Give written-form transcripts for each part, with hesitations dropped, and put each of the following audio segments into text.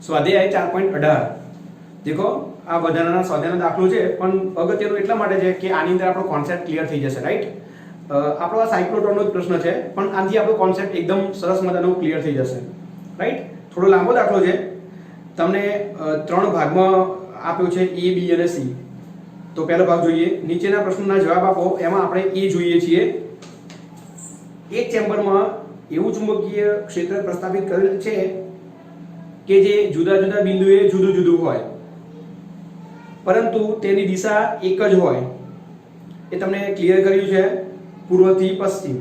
સ્વાધ્યાય 4.18 देखो આ વધારાના સ્વાધ્યાયનો દાખલો છે પણ અગત્યનું એટલા માટે છે કે આની અંદર આપણો કોન્સેપ્ટ ક્લિયર થઈ જશે રાઈટ આપણો આ સાયક્લોટ્રોનનો જ પ્રશ્ન છે પણ આથી આપણો કોન્સેપ્ટ એકદમ સરસ મજાનો ક્લિયર થઈ જશે રાઈટ થોડો લાંબો દાખલો છે તમને ત્રણ ભાગમાં આપ્યો છે A B અને C તો પહેલો ભાગ જોઈએ નીચેના પ્રશ્નોના જવાબ આપો એમાં આપણે A જોઈએ છીએ એક ચેમ્બરમાં એવું ચુંબકીય ક્ષેત્ર પ્રસ્થાપિત કરેલ છે કે જે જુદા જુદા બિંદુએ જુદું જુદું હોય પરંતુ તેની દિશા એક જ હોય એ તમને ક્લિયર કર્યું છે પૂર્વથી પશ્ચિમ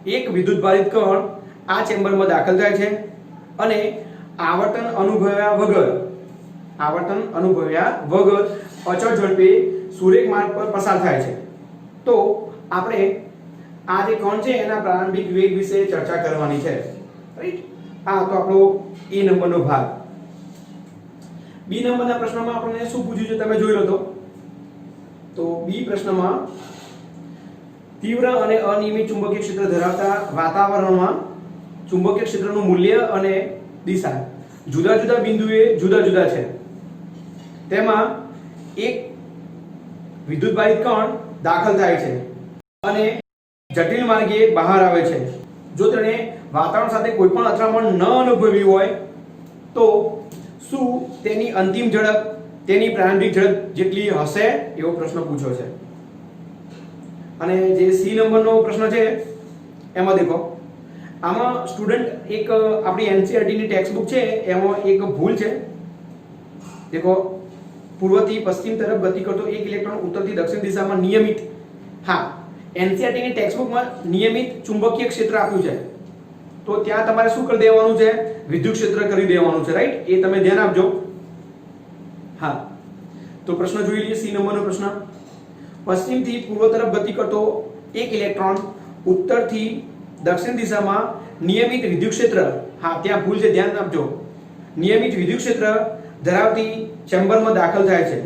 એક વિદ્યુતભારિત કણ આ ચેમ્બરમાં દાખલ થાય છે અને આવર્તન અનુભવ્યા વગર અચળ ઝડપે સુરેખ માર્ગ પર પસાર થાય છે તો આપણે આ જે કણ છે એના પ્રારંભિક વેગ વિશે ચર્ચા કરવાની છે રાઈટ આ તો આપણો A નંબરનો ભાગ B નંબરના પ્રશ્નમાં આપણને શું પૂછ્યું છે તમે જોઈ લો તો B પ્રશ્નમાં તીવ્ર અને અનિયમિત ચુંબકીય ક્ષેત્ર ધરાવતા વાતાવરણમાં ચુંબકીય ક્ષેત્રનું મૂલ્ય અને દિશા જુદા જુદા બિંદુએ જુદા જુદા છે તેમાં એક વિદ્યુતભારિત કણ દાખલ થાય છે અને જટિલ માર્ગે બહાર આવે છે જો તેણે વાતાવરણ સાથે કોઈ પણ અથડામણ ન અનુભવી હોય તો શું તેની અંતિમ ઝડપ તેની પ્રારંભિક ઝડપ જેટલી હશે એવો પ્રશ્ન પૂછ્યો છે અને જે C નંબરનો પ્રશ્ન છે એમાં દેખો આમાં સ્ટુડન્ટ એક આપણી NCERT ની ટેક્સ્ટ બુક છે એમાં એક ભૂલ છે દેખો પૂર્વથી પશ્ચિમ તરફ ગતિ કરતો એક ઇલેક્ટ્રોન ઉત્તરથી દક્ષિણ દિશામાં નિયમિત હા NCERT ની ટેક્સ્ટ બુકમાં નિયમિત ચુંબકીય ક્ષેત્ર આપ્યું છે તો ત્યાં તમારે શું કરી દેવાનું છે વિદ્યુત ક્ષેત્ર કરી દેવાનું છે રાઈટ એ તમે ધ્યાન આપજો હા તો પ્રશ્ન જોઈ લઈએ C નંબરનો પ્રશ્ન પશ્ચિમથી પૂર્વ તરફ ગતિ કરતો એક ઇલેક્ટ્રોન ઉત્તરથી દક્ષિણ દિશામાં નિયમિત વિદ્યુત ક્ષેત્ર હા ત્યાં ભૂલ છે ધ્યાન આપજો નિયમિત વિદ્યુત ક્ષેત્ર ધરાવતી ચેમ્બરમાં દાખલ થાય છે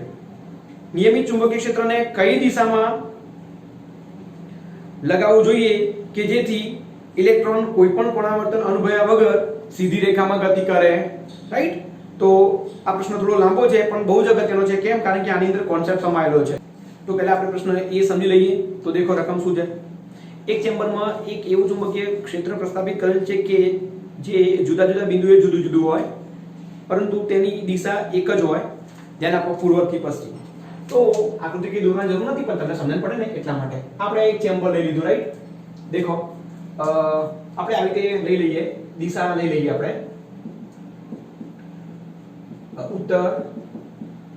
નિયમિત ચુંબકીય ક્ષેત્રને કઈ દિશામાં લગાવવું જોઈએ કે જેથી ઇલેક્ટ્રોન કોઈપણ કોણાવર્તન અનુભવ્યા વગર સીધી રેખામાં ગતિ કરે રાઈટ તો આ પ્રશ્ન થોડો લાંબો છે પણ બહુ જ અગત્યનો છે કેમ કારણ કે આની અંદર કોન્સેપ્ટ સમાયેલો છે તો પહેલા આપણે પ્રશ્ન એ સમજી લઈએ તો દેખો રકમ શું છે એક ચેમ્બરમાં એક એવું ચુંબકીય ક્ષેત્ર પ્રસ્થાપિત કરેલ છે કે જે જુદા જુદા બિંદુએ જુદું જુદું હોય પરંતુ તેની દિશા એક જ હોય ધ્યાન આપો પૂર્વથી પશ્ચિમ તો આકૃતિ કે દોરવાની જરૂર નથી પણ તમને સમજણ પડે ને એટલા માટે આપણે એક ચેમ્બર લઈ લીધું રાઈટ દેખો આપણે આવી રીતે લઈ લઈએ દિશા લઈ લઈએ આપણે ઉત્તર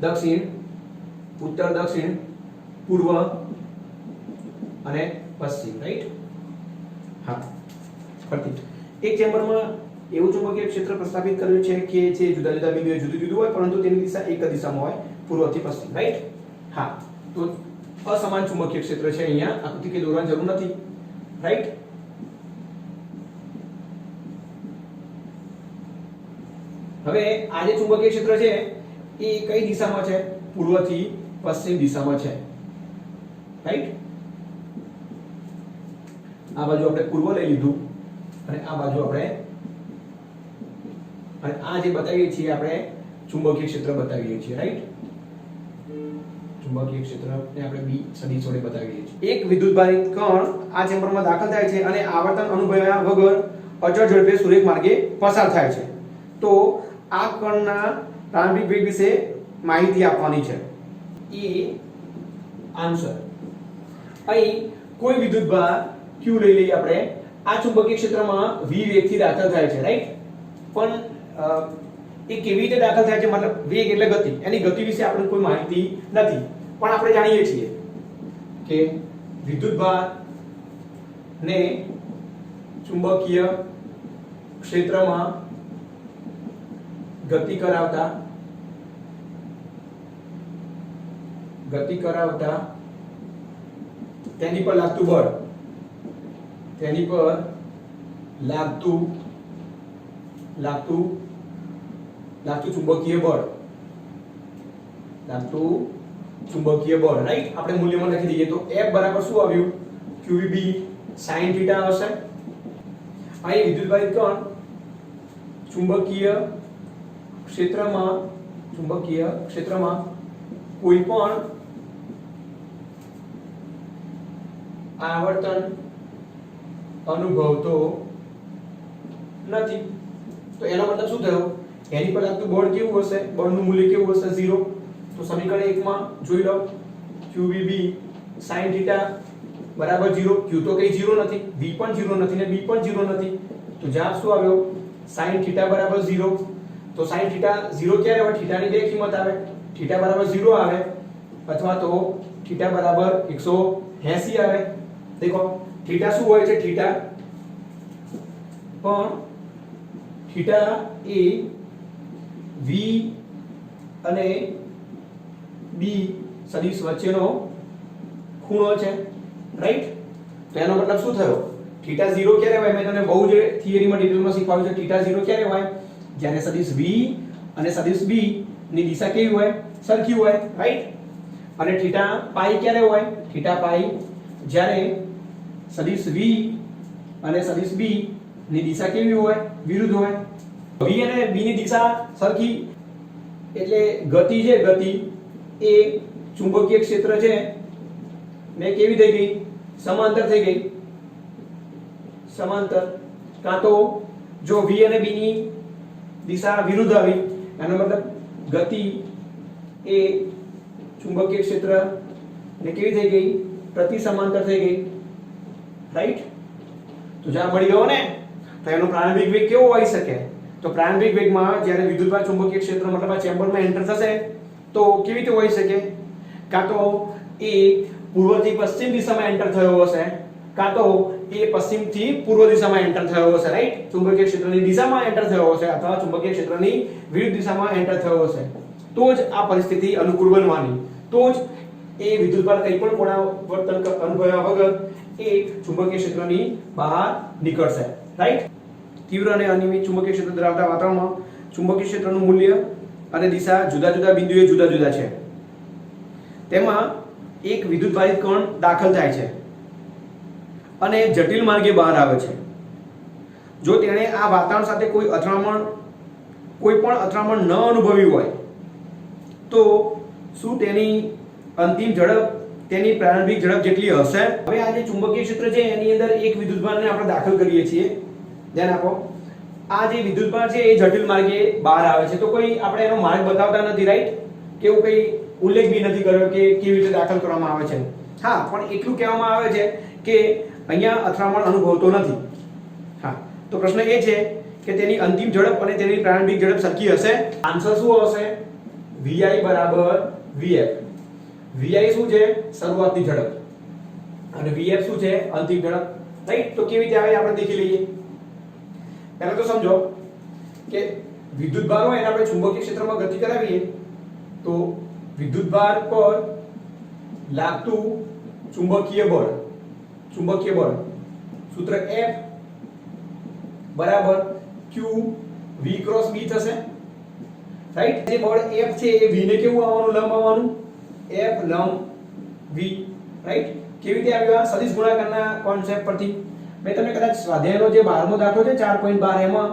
દક્ષિણ પૂર્વ અને પશ્ચિમ રાઈટ હા ફરતી એક ચેમ્બરમાં એવું ચુંબકીય ક્ષેત્ર પ્રસ્થાપિત કર્યું છે કે જે જુદા જુદા બિંદુએ જુદું જુદું હોય પરંતુ તેની દિશા એક જ દિશામાં હોય પૂર્વથી પશ્ચિમ રાઈટ હા તો અસમાન ચુંબકીય ક્ષેત્ર છે અહીંયા આકૃતિ કે દોરવાની જરૂર નથી રાઈટ હવે આ જે ચુંબકીય ક્ષેત્ર છે એ કઈ દિશામાં છે પૂર્વથી પશ્ચિમ દિશામાં છે રાઈટ આ બાજુ આપણે પૂર્વ લઈ લીધું અને આ બાજુ આપણે અને આ જે બતાવીએ છીએ આપણે ચુંબકીય ક્ષેત્ર બતાવીએ છીએ રાઈટ ચુંબકીય ક્ષેત્રને આપણે B સદિશ વડે બતાવીએ છીએ એક વિદ્યુતભારિત કણ આ ચેમ્બરમાં દાખલ થાય છે અને આવર્તન અનુભવ્યા વગર અચળ ઝડપે સુરેખ માર્ગે પસાર થાય છે તો આ કણના પ્રારંભિક વેગ વિશે માહિતી આપવાની છે એ આન્સર અહીં કોઈ વિદ્યુતભાર Q લઈ લઈએ આપણે આ ચુંબકીય ક્ષેત્રમાં V વેગથી દાખલ થાય છે રાઈટ પણ એ કેવી રીતે દાખલ થાય છે મતલબ વેગ એટલે ગતિ એની ગતિ વિશે આપણને કોઈ માહિતી નથી પણ આપણે જાણીએ છીએ કે વિદ્યુતભાર ને ચુંબકીય ક્ષેત્રમાં ગતિ કરાવતા તેની પર લાગતું બળ ચુંબકીય બળ રાઈટ આપણે મૂલ્યમાં લખી દઈએ તો F બરાબર શું આવ્યું QVB sin θ હશે અહીં વિદ્યુતભારિત કણ ચુંબકીય ક્ષેત્રમાં કોઈ પણ આવર્તન અનુભવતો નથી. તો એનો મતલબ શું થયો? એની પર લાગતું બળ કેવું હશે? બળનું મૂલ્ય કેવું હશે? 0. તો સમીકરણ 1 માં જોઈ લો qvb sin θ બરાબર 0. q તો કઈ 0 નથી, v પણ 0 નથી ને b પણ 0 નથી. તો જવાબ શું આવ્યો? sin θ બરાબર 0. તો sin θ 0 ક્યારે હોય? θ ની બે કિંમત આવે, θ બરાબર 0 આવે અથવા તો θ બરાબર 180 આવે. દેખો θ શું હોય છે? θ એ v અને b સદિશ વચ્ચેનો ખૂણો છે, રાઈટ? તો એનો મતલબ શું થયો? θ 0 ક્યારે હોય? મેં તમને બહુ જ થિયરીમાં ડિટેલમાં શીખવાડ્યું છે. θ 0 ક્યારે હોય? જ્યારે સદિશ v અને સદિશ b ની દિશા કેવી હોય? સરખી હોય, રાઈટ? અને θ પાઈ ક્યારે હોય? θ પાઈ જ્યારે સદિશ v અને સદિશ b ની દિશા કેવી હોય? વિરુદ્ધ હોય. v અને b ની દિશા સરખી એટલે ગતિ છે, ગતિ એ ચુંબકીય ક્ષેત્ર છે ને કેવી થઈ ગઈ? સમાંતર થઈ ગઈ. સમાંતર. કાં તો જો v અને b ની દિશા વિરુદ્ધ આવી એનો મતલબ ગતિ એ ચુંબકીય ક્ષેત્ર ને કેવી થઈ ગઈ? પ્રતિ સમાંતર થઈ ગઈ, રાઈટ? તો જવાબ મળી ગયો ને? તો એનો પ્રારંભિક વેગ કેવો હોઈ શકે? તો પ્રારંભિક વેગમાં જ્યારે વિદ્યુતભાર ચુંબકીય ક્ષેત્ર મતલબ આ ચેમ્બરમાં એન્ટર થશે તો કેવી રીતે હોઈ શકે? કાં તો એ પૂર્વથી પશ્ચિમ દિશામાં એન્ટર થયો હશે, કાં તો એ પશ્ચિમથી પૂર્વ દિશામાં એન્ટર થયો હશે, રાઈટ? ચુંબકીય ક્ષેત્રની દિશામાં એન્ટર થયો હશે અથવા ચુંબકીય ક્ષેત્રની વિરુદ્ધ દિશામાં એન્ટર થયો હશે. તો જ આ પરિસ્થિતિ અનુકૂળ બનવાની. તો જ એ વિદ્યુતભાર કંઈ પણ પુનરાવર્તન અનુભવ્યા વગર એ ચુંબકીય ક્ષેત્રની બહાર નીકળશે, રાઈટ? તીવ્ર અને અનિયમિત ચુંબકીય ક્ષેત્ર ધરાવતા વાતાવરણમાં ચુંબકીય ક્ષેત્રનું મૂલ્ય અને દિશા જુદા જુદા બિંદુએ જુદા જુદા છે. તેમાં એક વિદ્યુતભારિત કણ દાખલ થાય છે અને જટિલ માર્ગે બહાર આવે છે. જો તેણે આ વાતાવરણ સાથે કોઈ પણ અથડામણ ન અનુભવી હોય તો શું તેની અંતિમ ઝડપ તેની પ્રારંભિક ઝડપ જેટલી હશે? હવે આ જે ચુંબકીય ક્ષેત્ર છે એની અંદર એક વિદ્યુતભારને આપણે દાખલ કરીએ છીએ. ધ્યાન આપો, આ જે વિદ્યુતભાર છે એ જટિલ માર્ગે બહાર આવે છે. તો કોઈ આપણે એનો માર્ગ બતાવતા નથી, રાઈટ? કેવું કઈ ઉલ્લેખ બી નથી કર્યો કે કેવી રીતે દાખલ કરવામાં આવે છે. હા, પણ એટલું કહેવામાં આવે છે કે અહીંયા અથડામણ અનુભવતો નથી. હા, તો પ્રશ્ન એ છે કે તેની અંતિમ ઝડપ અને તેની પ્રારંભિક ઝડપ સરખી હશે? આન્સર શું હશે? vi બરાબર vf. vi શું છે? શરૂઆતની ઝડપ અને vf શું છે? અંતિમ ઝડપ, રાઈટ? તો કેવી રીતે આવે આપણે દેખી લઈએ. પહેલા તો સમજો કે વિદ્યુતભાર હોય એને આપણે ચુંબકીય ક્ષેત્રમાં ગતિ કરાવીએ તો વિદ્યુતભાર પર લાગતું ચુંબકીય બળ સૂત્ર F બરાબર q v ક્રોસ b થશે, રાઈટ? જે બળ F છે એ v ને કેવું આવવાનું? લંબ આવવાનું. F લંબ v, રાઈટ? કેવી રીતે આવ્યું? આ સદિશ ગુણાકારના કોન્સેપ્ટ પરથી. મેં તમને કદાચ સ્વાધ્યાયનો જે 12મો દાખલો છે 4.12 એમાં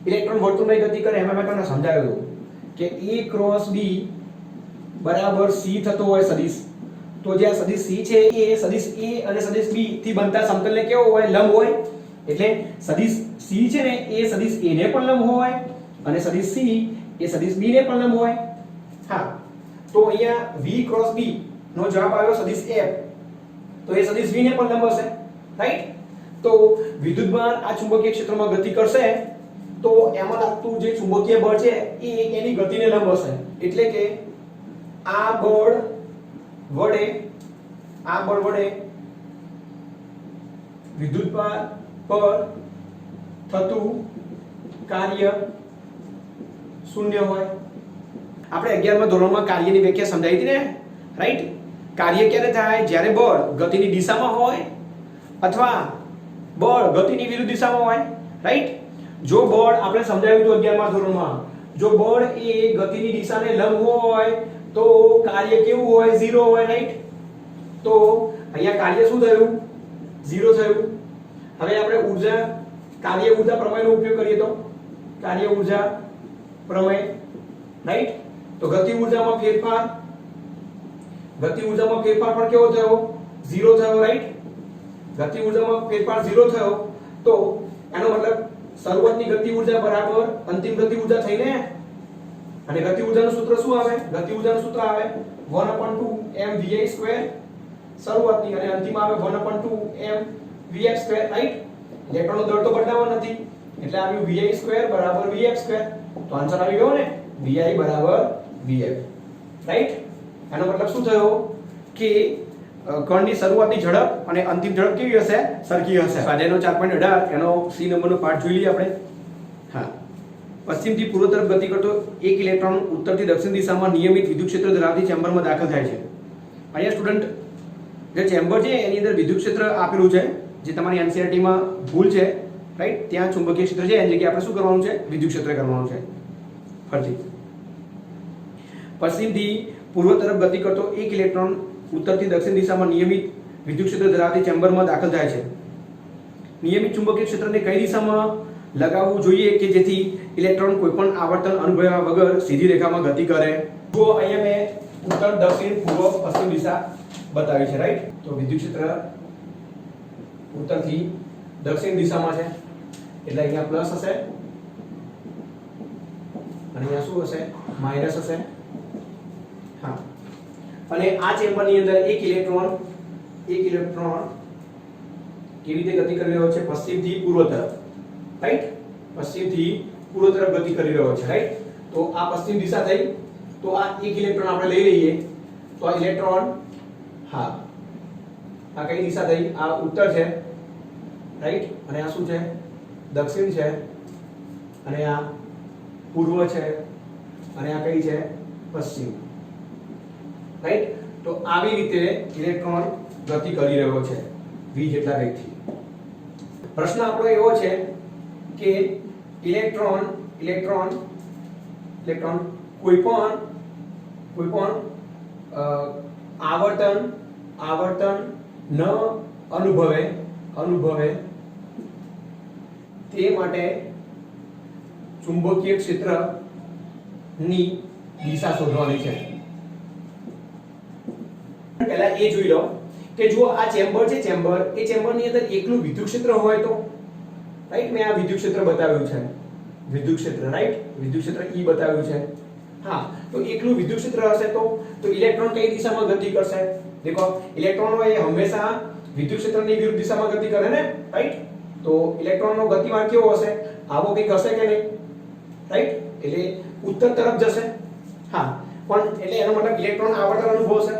ઇલેક્ટ્રોન વર્તુળની ગતિ કરે એમાં મેં તમને સમજાવ્યું હતું કે E ક્રોસ B બરાબર C થતો હોય સદિશ. તો જે આ સદિશ C છે એ સદિશ A અને સદિશ B થી બનતા સમતલને કેવો હોય? લંબ હોય. એટલે સદિશ C છે ને એ સદિશ A ને પણ લંબ હોય અને સદિશ C એ સદિશ B ને પણ લંબ હોય. હા, તો અહીંયા V ક્રોસ B નો જવાબ આવ્યો સદિશ F. તો એ સદિશ V ને પણ લંબ હશે, રાઈટ? તો વિદ્યુતભાર આ ચુંબકીય ક્ષેત્રમાં ગતિ કરશે તો એમાં લાગતું જે ચુંબકીય બળ છે એ એની ગતિને લંબ હશે. એટલે કે આ બળ વડે વિદ્યુતભાર પર થતું કાર્ય શૂન્ય હોય. આપણે 11મા ધોરણમાં કાર્યની વ્યાખ્યા સમજાવી હતી ને, રાઈટ? કાર્ય ક્યારે થાય? જ્યારે બળ ગતિની દિશામાં હોય અથવા બળ ગતિની વિરુદ્ધ દિશામાં હોય, રાઈટ? જો બળ આપણે સમજાવ્યું હતું 11મા ધોરણમાં, જો બળ એ ગતિની દિશાને લંબ હોય તો કાર્ય કેવું હોય? 0 હોય, રાઈટ? તો અહીંયા કાર્ય શું થયું? 0 થયું. હવે આપણે ઊર્જા કાર્ય ઊર્જા પ્રમેયનો ઉપયોગ કરીએ તો કાર્ય ઊર્જા પ્રમેય, રાઈટ? તો ગતિ ઊર્જામાં ફેરફાર પણ કેવો થયો? 0 થયો, રાઈટ? ગતિ ઊર્જામાં ફેરફાર 0 થયો તો એનો મતલબ શરૂઆતની ગતિ ઊર્જા બરાબર અંતિમ ગતિ ઊર્જા થઈને, અને ગતિ ઊર્જાનું સૂત્ર શું આવે? ગતિ ઊર્જાનું સૂત્ર આવે 1/2 mvi² શરૂઆતની, અને અંતિમ આવે 1/2 mvx², રાઈટ? ઇલેક્ટ્રોનનો દર તો બદલાવાનો નથી એટલે આવ્યું vi² બરાબર vf². તો આન્સર આવી ગયો ને, vi બરાબર vf, રાઈટ? એનો મતલબ શું થયો કે કણની શરૂઆતની ઝડપ અને અંતિમ ઝડપ કેવી હશે? સરખી હશે. સ્વાધ્યાયનો 4.18 એનો સી નંબરનો પાઠ જોઈ લઈએ આપણે. હા, પશ્ચિમથી પૂર્વ તરફ ગતિ કરતો એક ઇલેક્ટ્રોન ઉત્તરથી દક્ષિણ દિશામાં નિયમિત વિદ્યુત ક્ષેત્ર ધરાવતી ચેમ્બરમાં દાખલ થાય છે. અહીંયા સ્ટુડન્ટ જે ચેમ્બર છે એની અંદર વિદ્યુત ક્ષેત્ર આપેલું છે, જે તમારી એનસીઈઆરટી માં ભૂલ છે, રાઈટ? ત્યાં ચુંબકીય ક્ષેત્ર છે, એની જગ્યાએ આપણે શું કરવાનું છે? વિદ્યુત ક્ષેત્ર કરવાનું છે. ફરીથી, પશ્ચિમથી પૂર્વ તરફ ગતિ કરતો એક ઇલેક્ટ્રોન ઉત્તરથી દક્ષિણ દિશામાં નિયમિત વિદ્યુત ક્ષેત્ર ધરાવતી ચેમ્બરમાં દાખલ થાય છે. નિયમિત ચુંબકીય ક્ષેત્રને કઈ દિશામાં લગાવવું જોઈએ કે જેથી ઇલેક્ટ્રોન કોઈપણ આવર્તન અનુભવ્યા વગર સીધી રેખામાં ગતિ કરે? જો અહીંયા મેં ઉત્તર, દક્ષિણ, પૂર્વ, પશ્ચિમ દિશા બતાવી છે, રાઈટ? તો વિદ્યુત ક્ષેત્ર ઉત્તરથી દક્ષિણ દિશામાં છે એટલે અહીંયા પ્લસ હશે અને અહીંયા શું હશે? માઈનસ હશે. હા, અને આ ચેમ્બરની અંદર એક ઇલેક્ટ્રોન કેવી રીતે ગતિ કરી રહ્યો છે? પશ્ચિમથી પૂર્વ તરફ, રાઈટ? પશ્ચિમથી પૂર્વ તરફ ગતિ કરી રહ્યો છે, રાઈટ? તો આ પશ્ચિમ દિશા થઈ, તો આ એક ઇલેક્ટ્રોન આપણે લઈ લઈએ તો આ ઇલેક્ટ્રોન, હા, આ કઈ દિશા થઈ? આ ઉત્તર છે, રાઈટ? અને આ શું છે? દક્ષિણ છે, અને આ પૂર્વ છે, અને આ કઈ છે? પશ્ચિમ, રાઈટ? તો આવી રીતે ઇલેક્ટ્રોન ગતિ કરી રહ્યો છે v જેટલા વેગથી. પ્રશ્ન આપણો એવો છે કે ઇલેક્ટ્રોન કોઈ પણ આવર્તન ન અનુભવે તે માટે ચુંબકીય ક્ષેત્રની દિશા શોધવાની છે. પહેલા એ જોઈ લો કે જો આ ચેમ્બર છે, એ ચેમ્બરની અંદર એકલું વિદ્યુત ક્ષેત્ર હોય તો, રાઈટ? મેં આ વિદ્યુત ક્ષેત્ર બતાવ્યું છે, વિદ્યુત ક્ષેત્ર, રાઈટ? વિદ્યુત ક્ષેત્ર E બતાવ્યું છે. હા, તો એકલું વિદ્યુત ક્ષેત્ર હશે તો ઇલેક્ટ્રોન કઈ દિશામાં ગતિ કરશે? દેખો, ઇલેક્ટ્રોનો એ હંમેશા વિદ્યુત ક્ષેત્રની વિરુદ્ધ દિશામાં ગતિ કરે ને, રાઈટ? તો ઇલેક્ટ્રોનનો ગતિમાર્ગ કેવો હશે? આવો કંઈક હશે કે નહીં, રાઈટ? એટલે ઉત્તર તરફ જશે. હા, પણ એટલે એનો મતલબ ઇલેક્ટ્રોન આવર્તન અનુભવશે.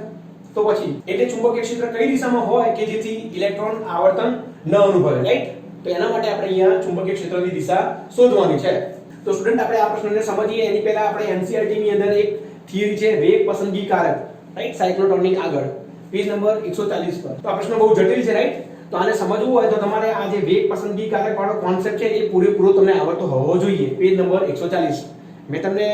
તો પછી એટલે ચુંબકીય ક્ષેત્ર કઈ દિશામાં હોય કે જેથી ઇલેક્ટ્રોન આવર્તન ન અનુભવે, રાઈટ? તો એના માટે આપણે અહીંયા ચુંબકીય ક્ષેત્રની દિશા શોધવાની છે. તો સ્ટુડન્ટ આપણે આ પ્રશ્નને સમજીએ એની પહેલા આપણે એનસીઈઆરટી ની અંદર એક થિયરી છે વેગ પસંદગી કારક, રાઈટ? સાયક્લોટ્રોનની આગળ પેજ નંબર 140 પર. તો આ પ્રશ્ન બહુ જટિલ છે, રાઈટ? તો આને સમજવું હોય તો તમારે આ જે વેગ પસંદગી કારક વાળો કોન્સેપ્ટ છે એ પૂરેપૂરો તમને આવડતો હોવો જોઈએ. Page number 140. મેં તમને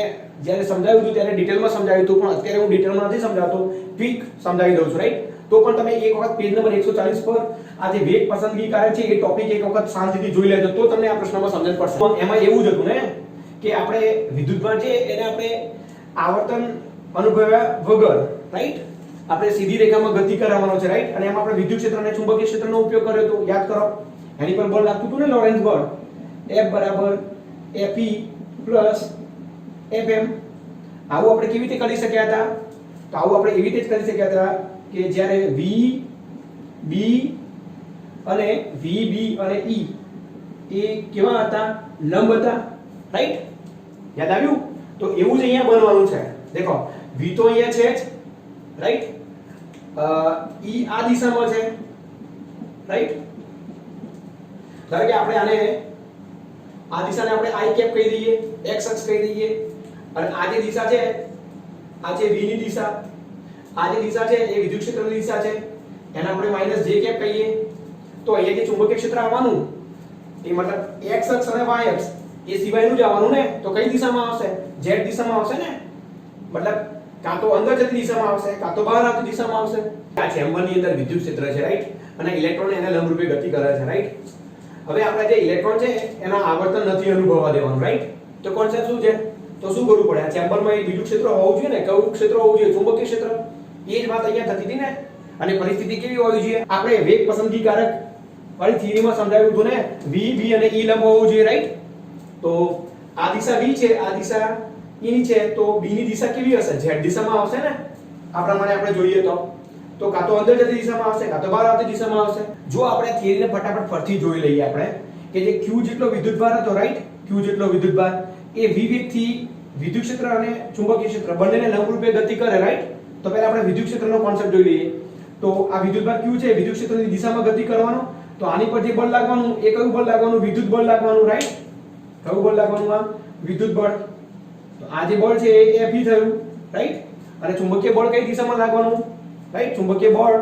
જ્યારે સમજાવ્યું હતું ત્યારે ડિટેલમાં સમજાવ્યું હતું, પણ અત્યારે હું ડિટેલમાં નથી સમજાવતો, ક્વિક સમજાવી દઉં છું, રાઈટ? તો પણ તમે એક વખત પેજ નંબર 140 પર આ જે વેગ પસંદગી કારક છે એ ટોપિક એક વખત શાંતિથી જોઈ લેજો તો તમને આ પ્રશ્નમાં સમજણ પડશે. એમાં એવું જ હતું ને કે આપણે વિદ્યુતભાર છે એને આપણે આવર્તન અનુભવ્યા વગર, રાઈટ? આપણે સીધી રેખામાં ગતિ કરાવવાનો છે, રાઈટ? અને એમાં આપણે વિદ્યુત ક્ષેત્ર અને ચુંબકીય ક્ષેત્રનો ઉપયોગ કર્યો હતો, યાદ કરો. એની પર બળ લાગતું હતું ને, લોરેન્સ બળ. F બરાબર Fe પ્લસ Fm. આવું આપણે કેવી રીતે કરી શક્યા હતા? તો આવું આપણે એવી રીતે કરી શક્યા હતા કે જ્યારે VB અને VB અને E એ કેવા હતા? લંબ હતા, રાઈટ? યાદ આવ્યું? તો એવું જ અહીંયા બનવાનું છે. દેખો, V તો અહીંયા છે જ, રાઈટ? E આ દિશામાં છે, રાઈટ? ધારો કે આપણે આને આ દિશાને આપણે I કેપ કહી દઈએ, x અક્ષ કહી દઈએ, અને આ જે દિશા છે આ છે v ની દિશા, આ જે દિશા છે એ વિદ્યુત ક્ષેત્રની દિશા છે, એને આપણે માઈનસ j કેપ કહીએ. તો અહીંયા જે ચુંબકીય ક્ષેત્ર આવવાનું એ મતલબ x અક્ષ અને y અક્ષ એ સિવાયનું જ આવવાનું ને, તો કઈ દિશામાં આવશે? z દિશામાં આવશે ને. મતલબ કાં તો અંદર જતી દિશામાં આવશે કાં તો બહાર આવતી દિશામાં આવશે. આ ચેમ્બરની અંદર વિદ્યુત ક્ષેત્ર છે, રાઈટ? અને ઇલેક્ટ્રોન એને લંબ રૂપે ગતિ કરે છે, રાઈટ? હવે આપણે જે ઇલેક્ટ્રોન છે એના આવર્તન નથી અનુભવવા દેવાનું, રાઈટ? તો કોન્સેપ્ટ શું છે? તો શું કરવું પડે? આ ચેમ્બરમાં એક વિદ્યુત ક્ષેત્ર હોવું જોઈએ ને, કયું ક્ષેત્ર હોવું જોઈએ? ચુંબકીય ક્ષેત્ર. એ જ વાત અહીંયા થતી હતી ને. અને પરિસ્થિતિ કેવી હોવી જોઈએ? આપણે વેગ પસંદગીકારક વાળી થિયરીમાં સમજાવ્યું હતું ને, v b અને e લંબ હોવું જોઈએ, રાઈટ? તો આ દિશા v છે, આ દિશા e ની છે, તો b ની દિશા કેવી હશે? z દિશામાં આવશે ને. આ પ્રમાણે આપણે જોઈએ તો કાં તો અંદર જતી દિશામાં આવશે, કાં તો બહાર આવતી દિશામાં આવશે. જો આપણે થિયરીને ફટાફટ ફરથી જોઈ લઈએ આપણે કે જે q જેટલો વિદ્યુતભાર હતો, રાઈટ? q જેટલો વિદ્યુતભાર એ v વેગથી વિદ્યુત ક્ષેત્ર અને ચુંબકીય ક્ષેત્ર બંનેને લંબરૂપે ગતિ કરે, રાઈટ? તો પહેલા આપણે વિદ્યુત ક્ષેત્રનો કોન્સેપ્ટ જોઈ લઈએ. તો આ વિદ્યુતભાર q છે, વિદ્યુત ક્ષેત્રની દિશામાં ગતિ કરવાનો. તો આની પર જે બળ લાગવાનું એ કયું બળ લાગવાનું? વિદ્યુત બળ લાગવાનું, રાઈટ? કયું બળ લાગવાનું? આ વિદ્યુત બળ. તો આ જે બળ છે એ F થયું, રાઈટ? અને ચુંબકીય બળ કઈ દિશામાં લાગવાનું? રાઈટ? ચુંબકીય બળ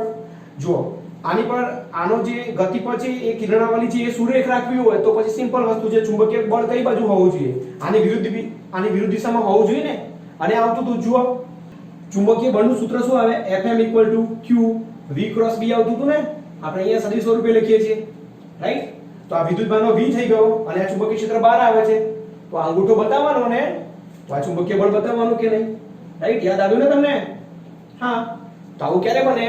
જો આની પર આનો જે ગતિપથ છે એ કિરણાવલી છે એ સુરેખ રાખવી હોય તો પછી સિમ્પલ વસ્તુ છે, ચુંબકીય બળ કઈ બાજુ હોવું જોઈએ? આની વિરુદ્ધ દિશામાં હોવું જોઈએ ને. અને આવતું તું જુઓ, ચુંબકીય બળનું સૂત્ર શું આવે? Fm q v cross b આવતું હતું ને. આપણે અહીંયા સદિશ સ્વરૂપે લખીએ છીએ, રાઈટ? તો આ વિદ્યુતભારનો v થઈ ગયો અને આ ચુંબકીય ક્ષેત્ર બહાર આવે છે. તો આ અંગૂઠો બતાવવાનો ને, તો આ ચુંબકીય બળ બતાવવાનું કે નહીં, રાઈટ? યાદ આવ્યું ને તમને? હા. તો આવું ક્યારે બને?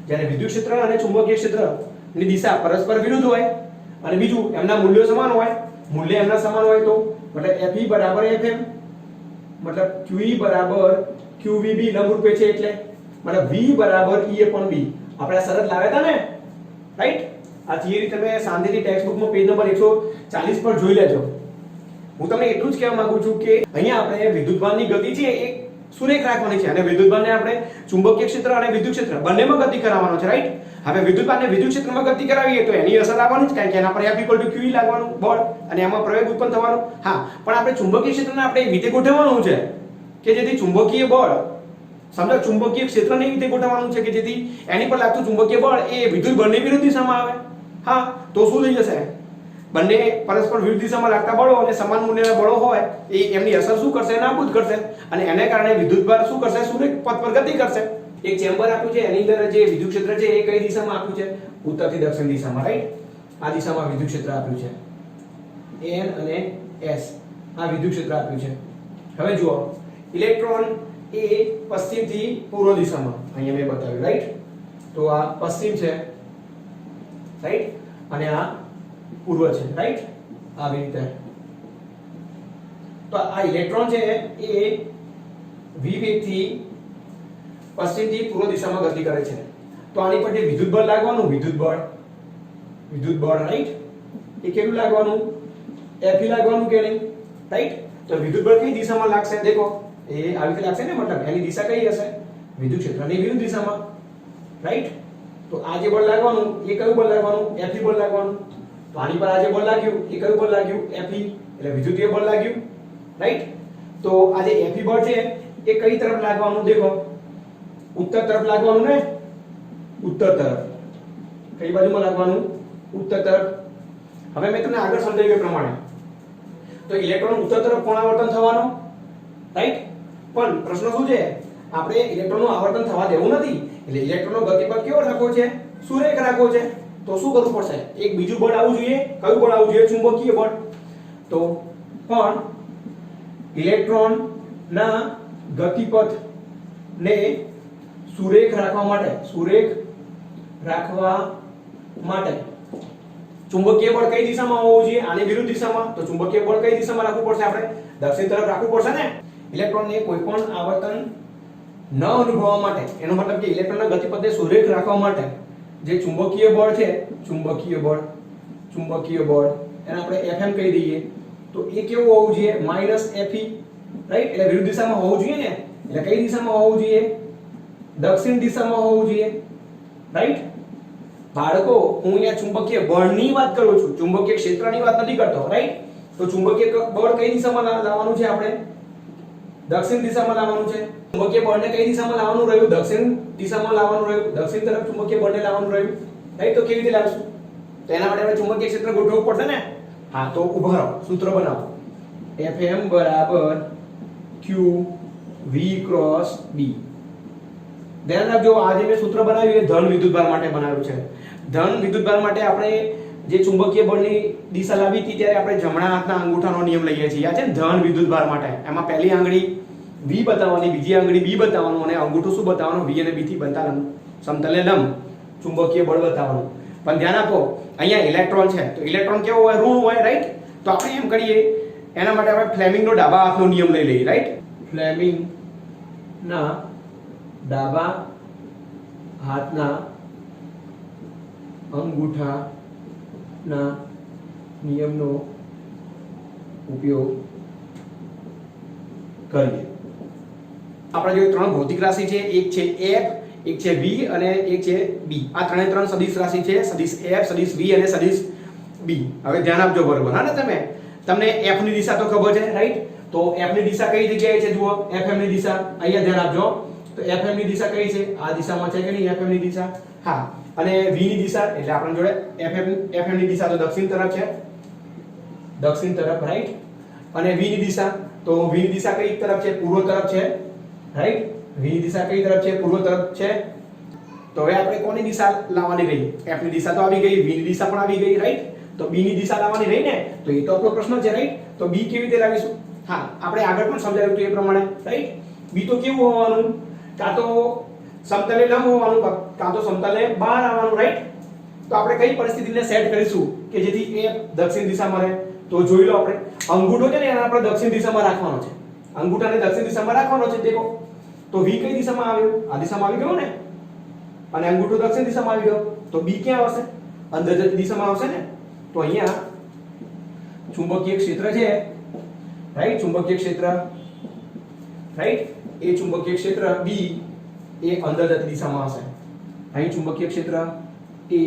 જ્યારે વિદ્યુત ક્ષેત્ર અને ચુંબકીય ક્ષેત્રની દિશા પરસ્પર વિરુદ્ધ હોય અને બીજું એમના મૂલ્યો સમાન હોય. મૂલ્ય એમના સમાન હોય તો મતલબ Fe બરાબર Fm, મતલબ QE બરાબર QVB લંબરૂપે છે એટલે મતલબ V બરાબર E/B. આપણે આ શરત લાવ્યા હતા ને, રાઈટ? આ થિયરી તમે શાંતિથી ટેક્સ્ટ બુકમાં પેજ નંબર 140 પર જોઈ લેજો. હું તમને એટલું જ કહેવા માંગુ છું કે અહીંયા આપણે વિદ્યુતભારની ગતિ છે એ સુરેખ રાખવાની છે અને વિદ્યુતભારને આપણે ચુંબકીય ક્ષેત્ર અને વિદ્યુત ક્ષેત્ર બંનેમાં ગતિ કરાવવાનો છે, રાઈટ? હવે વિદ્યુતભારને વિદ્યુત ક્ષેત્રમાં ગતિ કરાવીએ તો એની અસર આવવાની જ, કારણ કે એના પર F QE લાગવાનું બળ અને એમાં પ્રવેગ ઉત્પન્ન થવાનો. હા, પણ આપણે ચુંબકીય ક્ષેત્રને આપણે એવી રીતે ગોઠવવાનું છે કે જેથી ચુંબકીય બળ, સમજો ચુંબકીય ક્ષેત્રને એવી રીતે ગોઠવવાનું છે કે જેથી એની પર લાગતું ચુંબકીય બળ એ વિદ્યુત બળની વિરુદ્ધ દિશામાં આવે. હા, તો શું થઈ જશે? બંને પરસ્પર વિરુદ્ધ દિશામાં લાગતા બળો અને સમાન મૂલ્યના બળો હોય એ એમની અસર શું કરશે? નાબૂદ કરશે. અને એને કારણે વિદ્યુતભાર શું કરશે? સુરેખ પથ પર ગતિ કરશે. એક ચેમ્બર આપ્યું છે, એની અંદર જે વિદ્યુત ક્ષેત્ર છે એ કઈ દિશામાં આપ્યું છે? ઉત્તરથી દક્ષિણ દિશામાં, રાઈટ? આ દિશામાં વિદ્યુત ક્ષેત્ર આપ્યું છે, N અને S. આ વિદ્યુત ક્ષેત્ર આપ્યું છે. હવે જુઓ, ઇલેક્ટ્રોન એ પશ્ચિમથી પૂર્વ દિશામાં, અહીંયા મેં બતાવ્યું, રાઈટ? તો આ પશ્ચિમ છે, રાઈટ? અને આ પૂર્વ છે, રાઈટ? આવી રીતે. તો આ ઇલેક્ટ્રોન છે એ v વેગથી પશ્ચિમથી પૂર્વ દિશામાં ગતિ કરે છે. તો આની પર જે વિદ્યુત બળ લાગવાનું, વિદ્યુત બળ, રાઈટ? એ કેટલું લાગવાનું? Fe લાગવાનું કે નહીં, રાઈટ? તો વિદ્યુત બળ કઈ દિશામાં લાગશે? દેખો, એ આવી રીતે લાગશે ને, મતલબ એની દિશા કઈ હશે? વિદ્યુત ક્ષેત્રની વિરુદ્ધ દિશામાં, રાઈટ? તો આ જે બળ લાગવાનું એ કયું બળ લાગવાનું? Fe બળ લાગવાનું. તો આની પર આ જે બળ લાગ્યું એ કયું બળ લાગ્યું? Fe, એટલે વિદ્યુતીય બળ લાગ્યું, રાઈટ? તો આ જે Fe બળ છે એ કઈ તરફ લાગવાનું? દેખો, ઉત્તર તરફ લાગવાનું ને. ઉત્તર તરફ. કઈ બાજુમાં લાગવાનું? ઉત્તર તરફ. હવે મેં તમને આગળ સમજાવ્યું એ પ્રમાણે તો ઇલેક્ટ્રોન ઉત્તર તરફ કોણ આવર્તન થવાનો, રાઈટ? પણ પ્રશ્ન શું છે? આપણે ઇલેક્ટ્રોનનું આવર્તન થવા દેવું નથી. એટલે ઇલેક્ટ્રોનનો ગતિપથ કેવો રાખવો છે? સુરેખ રાખવો છે. તો શું કરવું પડશે? એક બીજું બળ આવવું જોઈએ. કયું બળ આવવું જોઈએ? ચુંબકીય બળ. તો પણ ઇલેક્ટ્રોનના ગતિપથને સુરેખ રાખવા માટે ચુંબકીય બળ કઈ દિશામાં હોવું જોઈએ? આની વિરુદ્ધ દિશામાં. તો ચુંબકીય બળ કઈ દિશામાં રાખવું પડશે? આપણે દક્ષિણ તરફ રાખવું પડશે ને. ઇલેક્ટ્રોનને કોઈ પણ આવર્તન ન અનુભવવા માટે, એનો મતલબ કે ઇલેક્ટ્રોનના ગતિપથને સુરેખ રાખવા માટે જે ચુંબકીય બળ છે, ચુંબકીય બળ એને આપણે Fm કહી દઈએ. તો એ કેવું હોવું જોઈએ? -Fe, right? એટલે વિરુદ્ધ દિશામાં હોવું જોઈએ ને. એટલે કઈ દિશામાં હોવું જોઈએ? દક્ષિણ દિશામાં હોવું જોઈએ, રાઈટ? બાળકો, હું અહીંયા ચુંબકીય બળની વાત કરું છું, ચુંબકીય ક્ષેત્રની વાત નથી કરતો, રાઈટ? તો ચુંબકીય બળ કઈ દિશામાં લાવવાનું છે? આપણે દક્ષિણ દિશામાં લાવવાનું છે. ચુંબકીય બળને કઈ દિશામાં લાવવાનું રહ્યું? દક્ષિણ દિશામાં લાવવાનું રહ્યું. દક્ષિણ તરફ ચુંબકીય બળને લાવવાનું રહ્યું, રાઈટ? તો કેવી રીતે લાવશું? તો એના માટે આપણે ચુંબકીય ક્ષેત્ર ગોઠવવું પડશે ને. હા, તો ઉભા રહો, સૂત્ર બનાવો. Fm બરાબર q v cross b. ધ્યાન રાખજો, આ જે મેં સૂત્ર બનાવ્યું એ ધન વિદ્યુતભાર માટે બનાવ્યું છે. ધન વિદ્યુતભાર માટે આપણે જે ચુંબકીય બળની દિશા લાવી હતી ત્યારે આપણે જમણા હાથના અંગૂઠાનો નિયમ લઈએ છીએ. યાદ છે ને, ધન વિદ્યુતભાર માટે એમાં પહેલી આંગળી V બતાવવાની, બીજી આંગળી B બતાવવાનું અને અંગૂઠો શું બતાવવાનું? V અને B થી બનતા સમતલને લંબ ચુંબકીય બળ બતાવવાનું. પણ ધ્યાન આપો, અહીંયા ઇલેક્ટ્રોન છે તો ઇલેક્ટ્રોન કેવો હોય? ઋણ હોય, રાઈટ? તો આપણે એમ કરીએ, એના માટે આપણે ફ્લેમિંગનો ડાબા હાથનો નિયમ લઈ લઈએ, રાઈટ? ફ્લેમિંગના ડાબા હાથના અંગૂઠાના નિયમનો ઉપયોગ કરીએ. આપણે જે ત્રણ ભૌતિક રાશિ છે, એક છે F, એક છે V અને એક છે B. આ ત્રણે ત્રણ સદિશ રાશિ છે, સદિશ F, સદિશ V અને સદિશ B. હવે ધ્યાન આપજો બરોબર, હા ને? તમને F ની દિશા તો ખબર છે, રાઈટ? તો F ની દિશા કઈ જગ્યાએ છે? જુઓ, FM ની દિશા અહીંયા ધ્યાન આપજો. તો FM ની દિશા કઈ છે? આ દિશામાં છે કે નહીં FM ની દિશા? હા. અને V ની દિશા એટલે આપણા જોડે FM ની દિશા તો દક્ષિણ તરફ છે, દક્ષિણ તરફ, રાઈટ? અને V ની દિશા, તો V ની દિશા કઈ તરફ છે? પૂર્વ તરફ છે, રાઈટ? V ની દિશા કઈ તરફ છે? પૂર્વ તરફ છે. તો હવે આપણે કોની દિશા લાવવાની રહી? F ની દિશા તો આવી ગઈ, V ની દિશા પણ આવી ગઈ, રાઈટ? તો B ની દિશા લાવવાની રહી ને? તો એ તો આપણો પ્રશ્ન છે, રાઈટ? તો B કેવી રીતે લાવીશું? હા, આપણે આગળ પણ સમજાવ્યું હતું એ પ્રમાણે, રાઈટ? B તો કેવું હોવાનું? કાં તો સમતલે લંબ હોવાનું, કાં તો સમતલે બહાર આવવાનું, રાઈટ? તો આપણે કઈ પરિસ્થિતિને સેટ કરીશું કે જેથી એ દક્ષિણ દિશામાં રહે? તો જોઈ લો, આપણે અંગૂઠો છે ને એને આપણે દક્ષિણ દિશામાં રાખવાનો છે, અંગૂઠાને દક્ષિણ દિશામાં રાખવાનો છે. દેખો, તો V કઈ દિશામાં આવ્યો? આ દિશામાં આવી ગયો ને, અને અંગૂઠો દક્ષિણ દિશામાં આવી ગયો. તો B ક્યાં આવશે? અંદર જતી દિશામાં આવશે ને. તો અહીંયા ચુંબકીય ક્ષેત્ર છે, રાઈટ? ચુંબકીય ક્ષેત્ર, રાઈટ? એ ચુંબકીય ક્ષેત્ર B એ અંદર જતી દિશામાં હશે. અહીં ચુંબકીય ક્ષેત્ર A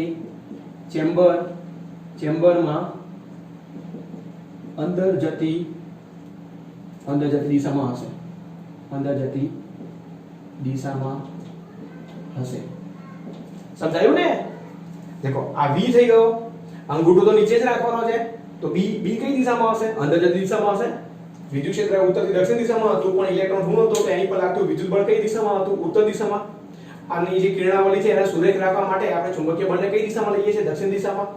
ચેમ્બરમાં અંદર જતી દિશામાં હશે, અંદર જતી દિશામાં હશે. સમજાયું ને? દેખો, આ V થઈ ગયો, અંગૂઠો તો નીચે જ રાખવાનો છે. તો B કઈ દિશામાં હશે? અંદર જતી દિશામાં હશે. વિદ્યુત ક્ષેત્ર ઉત્તરથી દક્ષિણ દિશામાં હતું, પણ ઇલેક્ટ્રોન ઋણ હતો તો એની પર લાગતું વિદ્યુત બળ કઈ દિશામાં હતું? ઉત્તર દિશામાં. આની જે કિરણાવલી છે એને સુરેખ રાખવા માટે આપણે ચુંબકીય બળને કઈ દિશામાં લઈએ છીએ? દક્ષિણ દિશામાં,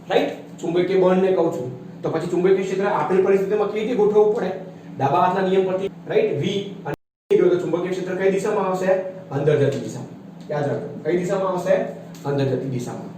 રાઈટ? ચુંબકીય બળને કહું છું. તો પછી ચુંબકીય ક્ષેત્ર આપેલ પરિસ્થિતિમાં કેવી રીતે ગોઠવવું પડે? ડાબા હાથના નિયમ પરથી, રાઈટ? V અને તો ચુંબકીય ક્ષેત્ર કઈ દિશામાં આવશે? અંદર જતી દિશામાં. યાદ રાખો, કઈ દિશામાં આવશે? અંદર જતી દિશામાં.